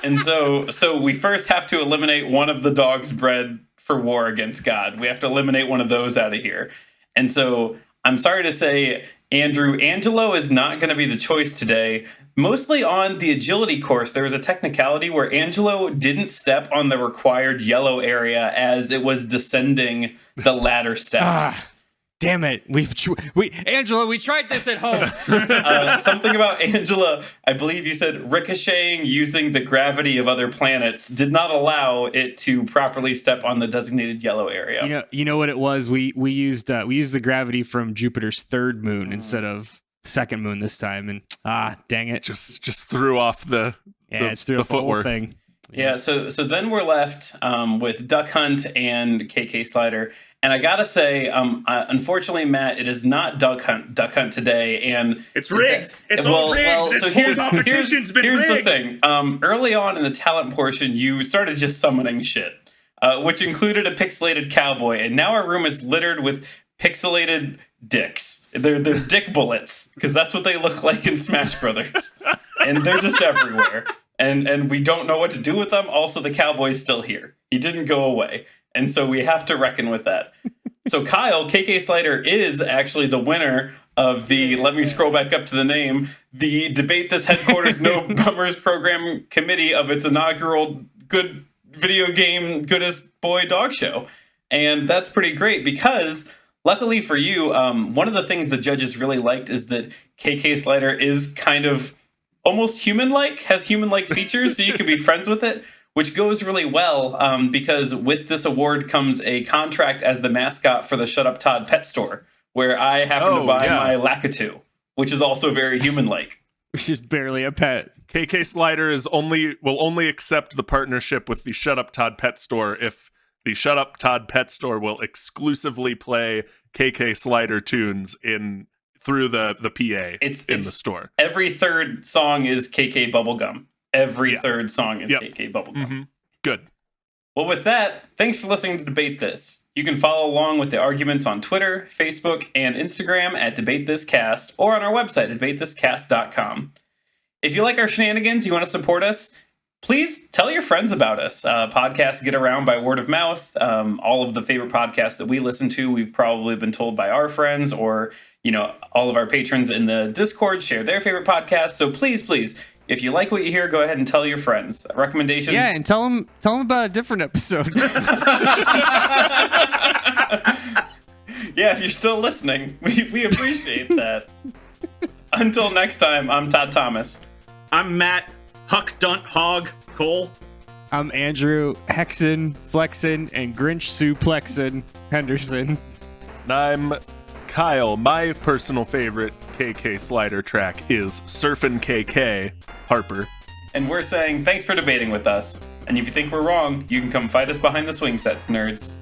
And so we first have to eliminate one of the dogs bred for war against God. We have to eliminate one of those out of here. And so I'm sorry to say, Andrew, Angelo is not going to be the choice today. Mostly on the agility course, there was a technicality where Angelo didn't step on the required yellow area as it was descending the ladder steps. Damn it! Angela, we tried this at home. Something about Angela, I believe you said ricocheting using the gravity of other planets did not allow it to properly step on the designated yellow area. You know what it was? We used the gravity from Jupiter's third moon instead of second moon this time, and dang it! Just threw off the it's threw off the whole thing. Yeah, so then we're left with Duck Hunt and KK Slider. And I gotta say, unfortunately, Matt, it is not Duck Hunt today, and it's rigged. It's all rigged. This whole competition's been rigged. Here's the thing: early on in the talent portion, you started just summoning shit, which included a pixelated cowboy, and now our room is littered with pixelated dicks. They're dick bullets because that's what they look like in Smash Brothers, and they're just everywhere. And we don't know what to do with them. Also, the cowboy's still here. He didn't go away. And so we have to reckon with that. So Kyle, KK Slider, is actually the winner of the, let me scroll back up to the name, the Debate This Headquarters No Bummers Program Committee of its inaugural Good Video Game Goodest Boy Dog Show. And that's pretty great because, luckily for you, one of the things the judges really liked is that KK Slider is kind of almost human-like, has human-like features, so you can be friends with it. Which goes really well because with this award comes a contract as the mascot for the Shut Up Todd pet store, where I happen to buy my Lakitu, which is also very human-like. Which is barely a pet. KK Slider will only accept the partnership with the Shut Up Todd pet store if the Shut Up Todd pet store will exclusively play KK Slider tunes through the PA in the store. Every third song is KK Bubblegum. Every third song is KK Bubblegum. Mm-hmm. Good. Well, with that, thanks for listening to Debate This. You can follow along with the arguments on Twitter, Facebook, and Instagram at DebateThisCast or on our website, debatethiscast.com. If you like our shenanigans, you want to support us, please tell your friends about us. Podcasts get around by word of mouth. All of the favorite podcasts that we listen to, we've probably been told by our friends or, all of our patrons in the Discord share their favorite podcasts. So please, if you like what you hear, go ahead and tell your friends. Recommendations? Yeah, and tell them about a different episode. Yeah, if you're still listening, we appreciate that. Until next time, I'm Todd Thomas. I'm Matt Huck Dunt Hog Cole. I'm Andrew Hexen, Flexen, and Grinch Suplexen Henderson. And I'm Kyle. My personal favorite KK Slider track is Surfin' KK Harper. And we're saying thanks for debating with us. And if you think we're wrong, you can come fight us behind the swing sets, nerds.